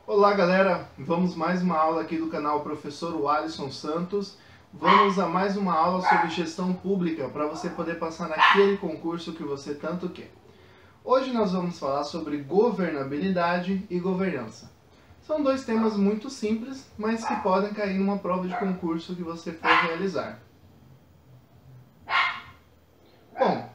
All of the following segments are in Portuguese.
Olá galera, vamos mais uma aula aqui do canal Professor Alisson Santos. Vamos a mais uma aula sobre gestão pública para você poder passar naquele concurso que você tanto quer. Hoje nós vamos falar sobre governabilidade e governança. São dois temas muito simples, mas que podem cair numa prova de concurso que você for realizar. Bom,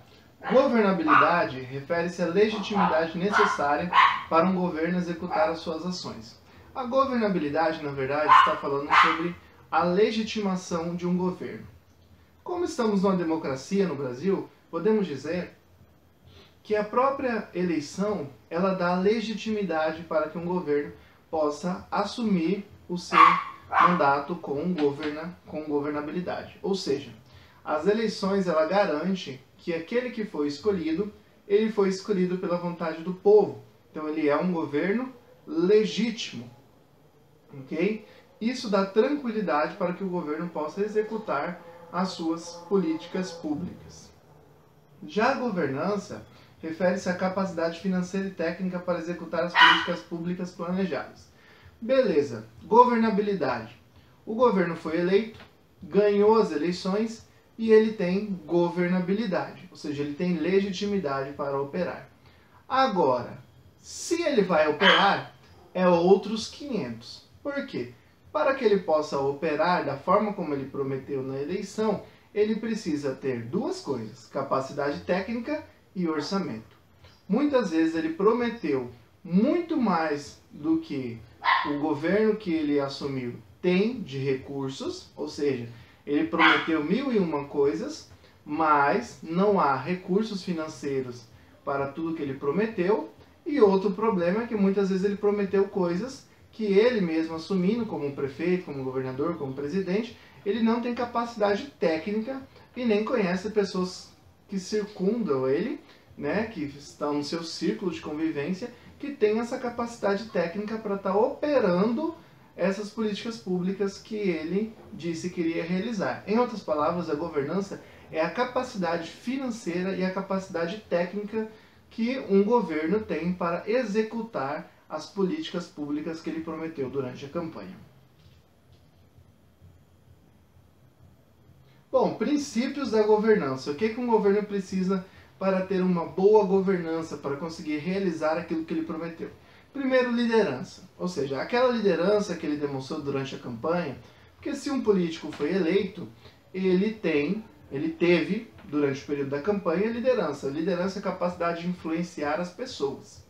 governabilidade refere-se à legitimidade necessária para um governo executar as suas ações. A governabilidade, na verdade, está falando sobre a legitimação de um governo. Como estamos numa democracia no Brasil, podemos dizer que a própria eleição ela dá legitimidade para que um governo possa assumir o seu mandato com governabilidade. Ou seja, as eleições ela garante que aquele que foi escolhido, ele foi escolhido pela vontade do povo. Então ele é um governo legítimo, ok? Isso dá tranquilidade para que o governo possa executar as suas políticas públicas. Já a governança refere-se à capacidade financeira e técnica para executar as políticas públicas planejadas. Beleza, governabilidade. O governo foi eleito, ganhou as eleições e ele tem governabilidade, ou seja, ele tem legitimidade para operar. Agora, se ele vai operar, é outros 500. Por quê? Para que ele possa operar da forma como ele prometeu na eleição, ele precisa ter duas coisas, capacidade técnica e orçamento. Muitas vezes ele prometeu muito mais do que o governo que ele assumiu tem de recursos, ou seja, ele prometeu 1001 coisas, mas não há recursos financeiros para tudo que ele prometeu. E outro problema é que muitas vezes ele prometeu coisas que ele mesmo assumindo como prefeito, como governador, como presidente, ele não tem capacidade técnica e nem conhece pessoas que circundam ele, né, que estão no seu círculo de convivência, que tem essa capacidade técnica para estar operando essas políticas públicas que ele disse que iria realizar. Em outras palavras, a governança é a capacidade financeira e a capacidade técnica que um governo tem para executar as políticas públicas que ele prometeu durante a campanha. Bom, princípios da governança. O que um governo precisa para ter uma boa governança, para conseguir realizar aquilo que ele prometeu? Primeiro, liderança, ou seja, aquela liderança que ele demonstrou durante a campanha, porque se um político foi eleito, ele teve, durante o período da campanha, liderança. Liderança é a capacidade de influenciar as pessoas.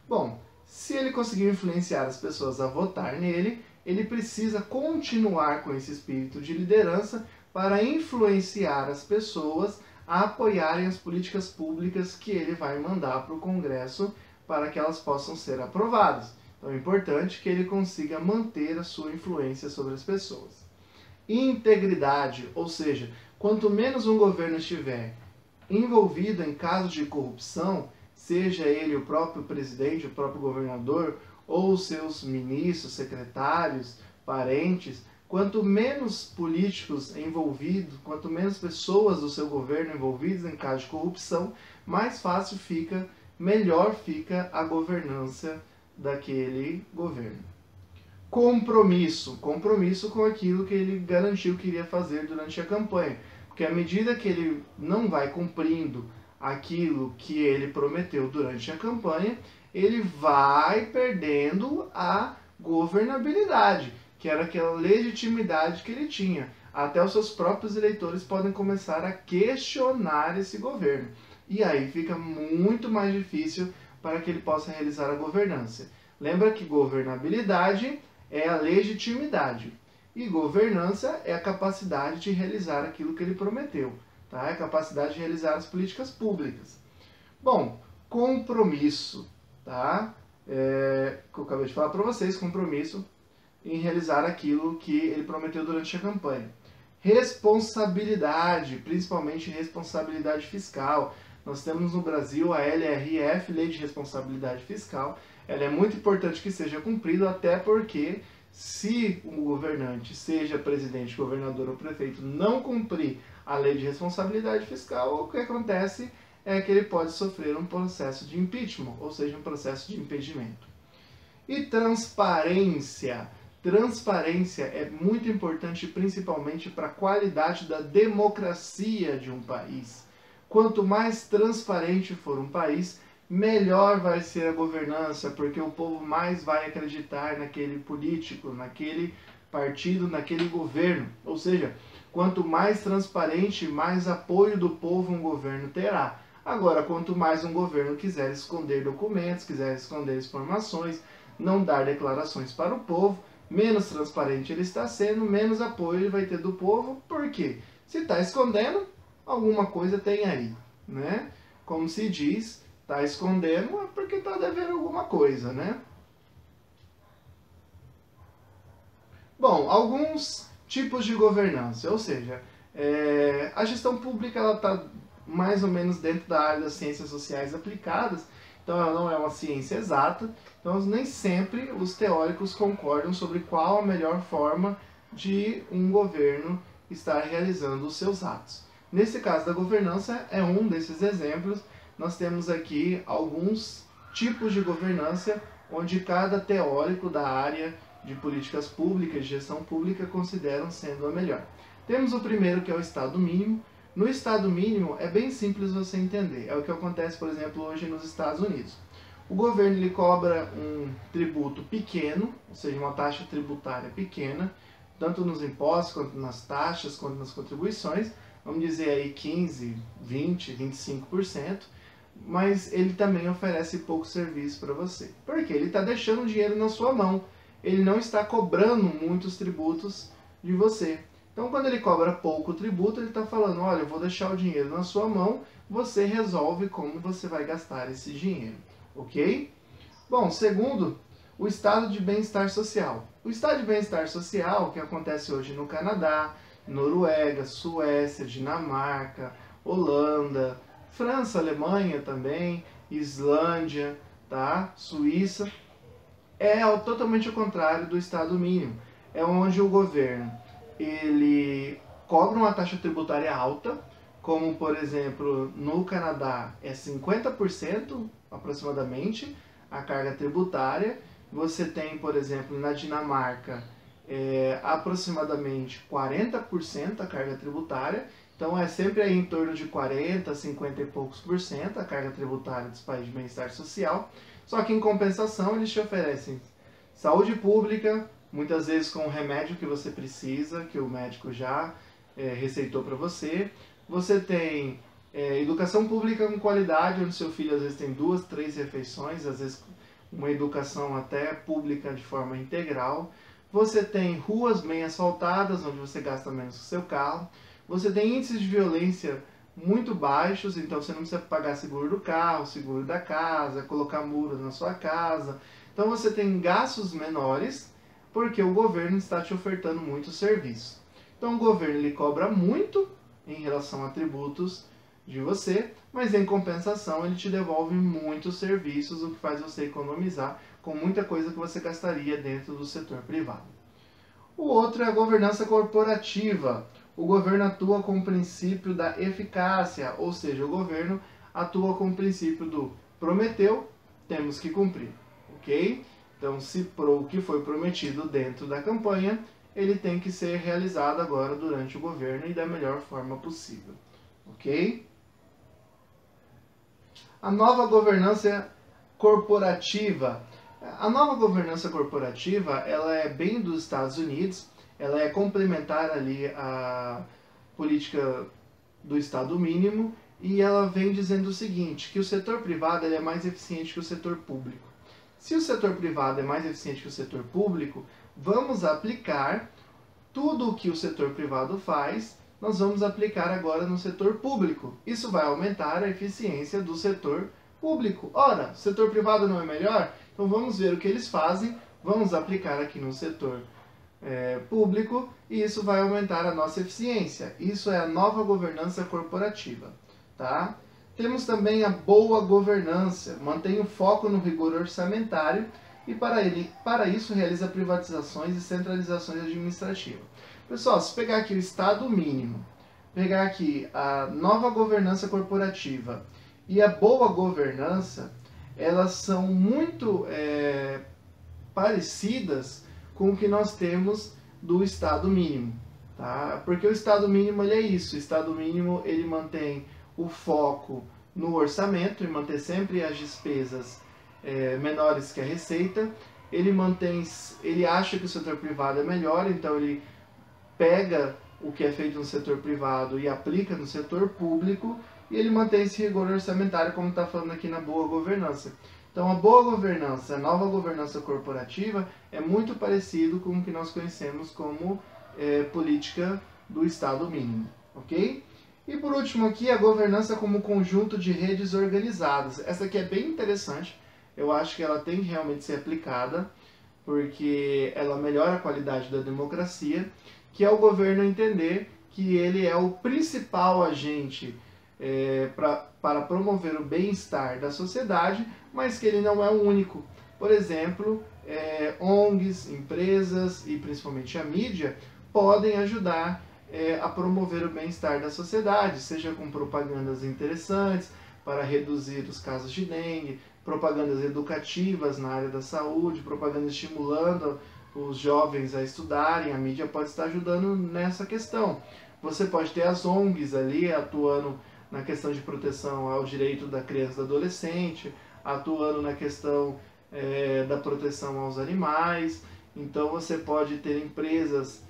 Bom, se ele conseguiu influenciar as pessoas a votar nele, ele precisa continuar com esse espírito de liderança para influenciar as pessoas a apoiarem as políticas públicas que ele vai mandar para o Congresso para que elas possam ser aprovadas. Então é importante que ele consiga manter a sua influência sobre as pessoas. Integridade, ou seja, quanto menos um governo estiver envolvido em casos de corrupção, seja ele o próprio presidente, o próprio governador, ou os seus ministros, secretários, parentes, quanto menos políticos envolvidos, quanto menos pessoas do seu governo envolvidas em casos de corrupção, mais fácil fica, melhor fica a governança daquele governo. Compromisso com aquilo que ele garantiu que iria fazer durante a campanha. Porque à medida que ele não vai cumprindo aquilo que ele prometeu durante a campanha, ele vai perdendo a governabilidade, que era aquela legitimidade que ele tinha. Até os seus próprios eleitores podem começar a questionar esse governo. E aí fica muito mais difícil para que ele possa realizar a governança. Lembra que governabilidade é a legitimidade. E governança é a capacidade de realizar aquilo que ele prometeu. Tá? É a capacidade de realizar as políticas públicas. Bom, compromisso. Tá? Que eu acabei de falar para vocês, compromisso em realizar aquilo que ele prometeu durante a campanha. Responsabilidade, principalmente responsabilidade fiscal. Nós temos no Brasil a LRF, Lei de Responsabilidade Fiscal. Ela é muito importante que seja cumprida, até porque se o governante, seja presidente, governador ou prefeito, não cumprir a lei de responsabilidade fiscal, o que acontece é que ele pode sofrer um processo de impeachment, ou seja, um processo de impedimento. E transparência. Transparência é muito importante, principalmente para a qualidade da democracia de um país. Quanto mais transparente for um país, melhor vai ser a governança, porque o povo mais vai acreditar naquele político, naquele partido, naquele governo. Ou seja, quanto mais transparente, mais apoio do povo um governo terá. Agora, quanto mais um governo quiser esconder documentos, quiser esconder informações, não dar declarações para o povo, menos transparente ele está sendo, menos apoio ele vai ter do povo. Por quê? Se está escondendo, alguma coisa tem aí, né? Como se diz, está escondendo é porque está devendo alguma coisa, né? Bom, alguns tipos de governança, ou seja, a gestão pública ela está mais ou menos dentro da área das ciências sociais aplicadas, então ela não é uma ciência exata, então nem sempre os teóricos concordam sobre qual a melhor forma de um governo estar realizando os seus atos. Nesse caso da governança é um desses exemplos, nós temos aqui alguns tipos de governança onde cada teórico da área de políticas públicas, de gestão pública, consideram sendo a melhor. Temos o primeiro, que é o Estado mínimo. No Estado mínimo é bem simples você entender, é o que acontece, por exemplo, hoje nos Estados Unidos. O governo ele cobra um tributo pequeno, ou seja, uma taxa tributária pequena, tanto nos impostos, quanto nas taxas, quanto nas contribuições, vamos dizer aí 15, 20, 25%, mas ele também oferece pouco serviço para você. Por quê? Ele está deixando o dinheiro na sua mão, ele não está cobrando muitos tributos de você. Então, quando ele cobra pouco tributo, ele está falando, olha, eu vou deixar o dinheiro na sua mão, você resolve como você vai gastar esse dinheiro, ok? Bom, segundo, o estado de bem-estar social. O estado de bem-estar social, que acontece hoje no Canadá, Noruega, Suécia, Dinamarca, Holanda, França, Alemanha também, Islândia, tá? Suíça, é totalmente ao contrário do estado mínimo. É onde o governo ele cobra uma taxa tributária alta, como por exemplo no Canadá é 50% aproximadamente a carga tributária. Você tem, por exemplo, na Dinamarca aproximadamente 40% a carga tributária. Então é sempre aí em torno de 40, 50 e poucos por cento a carga tributária dos países de bem-estar social. Só que em compensação eles te oferecem saúde pública, muitas vezes com o remédio que você precisa, que o médico já receitou para você. Você tem educação pública com qualidade, onde seu filho às vezes tem 2, 3 refeições, às vezes uma educação até pública de forma integral. Você tem ruas bem asfaltadas, onde você gasta menos com o seu carro. Você tem índices de violência muito baixos, então você não precisa pagar seguro do carro, seguro da casa, colocar muros na sua casa. Então você tem gastos menores, porque o governo está te ofertando muito serviço. Então o governo ele cobra muito em relação a tributos de você, mas em compensação ele te devolve muitos serviços, o que faz você economizar com muita coisa que você gastaria dentro do setor privado. O outro é a governança corporativa. O governo atua com o princípio da eficácia, ou seja, o governo atua com o princípio do prometeu, temos que cumprir, ok? Então, se o que foi prometido dentro da campanha, ele tem que ser realizado agora durante o governo e da melhor forma possível, ok? A nova governança corporativa. A nova governança corporativa, ela é bem dos Estados Unidos, ela é complementar ali à política do Estado mínimo e ela vem dizendo o seguinte, que o setor privado ele é mais eficiente que o setor público. Se o setor privado é mais eficiente que o setor público, vamos aplicar tudo o que o setor privado faz, nós vamos aplicar agora no setor público. Isso vai aumentar a eficiência do setor público. Ora, o setor privado não é melhor? Então vamos ver o que eles fazem, vamos aplicar aqui no setor público e isso vai aumentar a nossa eficiência. Isso é a nova governança corporativa, tá? Temos também a boa governança, mantém o foco no rigor orçamentário e para isso realiza privatizações e centralizações administrativas. Pessoal, se pegar aqui o Estado mínimo, pegar aqui a nova governança corporativa e a boa governança, elas são muito parecidas com o que nós temos do Estado mínimo, tá? Porque o Estado mínimo ele é isso, o Estado mínimo ele mantém o foco no orçamento e manter sempre as despesas menores que a receita. Ele acha que o setor privado é melhor, então ele pega o que é feito no setor privado e aplica no setor público, e ele mantém esse rigor orçamentário, como está falando aqui na boa governança. Então a boa governança, a nova governança corporativa é muito parecido com o que nós conhecemos como política do Estado mínimo, ok? E por último aqui, a governança como conjunto de redes organizadas. Essa aqui é bem interessante, eu acho que ela tem que realmente ser aplicada, porque ela melhora a qualidade da democracia, que é o governo entender que ele é o principal agente para promover o bem-estar da sociedade, mas que ele não é o único. Por exemplo, ONGs, empresas e principalmente a mídia podem ajudar a promover o bem-estar da sociedade, seja com propagandas interessantes para reduzir os casos de dengue, propagandas educativas na área da saúde, propaganda estimulando os jovens a estudarem. A mídia pode estar ajudando nessa questão. Você pode ter as ONGs ali atuando na questão de proteção ao direito da criança e do adolescente, atuando na questão da proteção aos animais. Então você pode ter empresas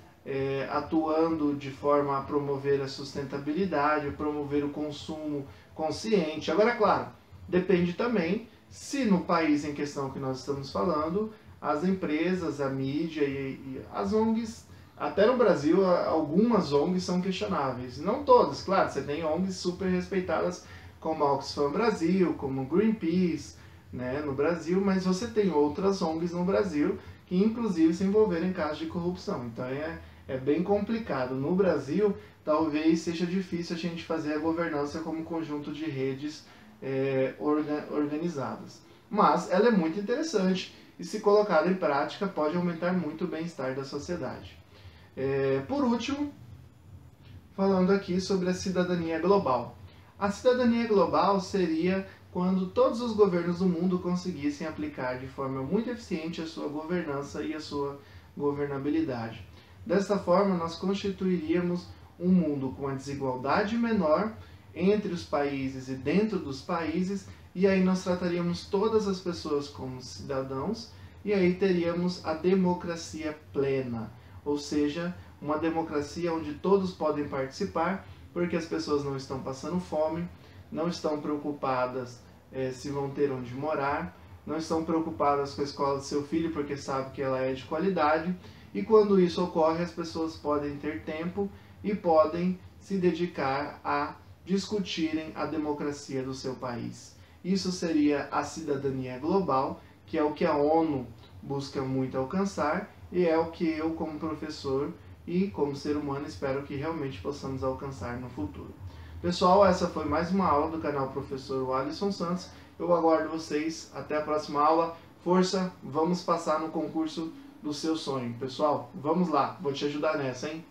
atuando de forma a promover a sustentabilidade, promover o consumo consciente. Agora, claro, depende também se no país em questão que nós estamos falando, as empresas, a mídia e as ONGs, até no Brasil, algumas ONGs são questionáveis. Não todas, claro, você tem ONGs super respeitadas como a Oxfam Brasil, como Greenpeace, né, no Brasil, mas você tem outras ONGs no Brasil que inclusive se envolveram em casos de corrupção. Então é bem complicado. No Brasil, talvez seja difícil a gente fazer a governança como conjunto de redes organizadas. Mas ela é muito interessante e, se colocada em prática, pode aumentar muito o bem-estar da sociedade. Por último, falando aqui sobre a cidadania global. A cidadania global seria quando todos os governos do mundo conseguissem aplicar de forma muito eficiente a sua governança e a sua governabilidade. Desta forma, nós constituiríamos um mundo com a desigualdade menor entre os países e dentro dos países, e aí nós trataríamos todas as pessoas como cidadãos, e aí teríamos a democracia plena, ou seja, uma democracia onde todos podem participar, porque as pessoas não estão passando fome, não estão preocupadas se vão ter onde morar, não estão preocupadas com a escola do seu filho, porque sabe que ela é de qualidade, e quando isso ocorre, as pessoas podem ter tempo e podem se dedicar a discutirem a democracia do seu país. Isso seria a cidadania global, que é o que a ONU busca muito alcançar, e é o que eu, como professor e como ser humano, espero que realmente possamos alcançar no futuro. Pessoal, essa foi mais uma aula do canal Professor Alisson Santos. Eu aguardo vocês. Até a próxima aula. Força, vamos passar no concurso do seu sonho. Pessoal, vamos lá. Vou te ajudar nessa, hein?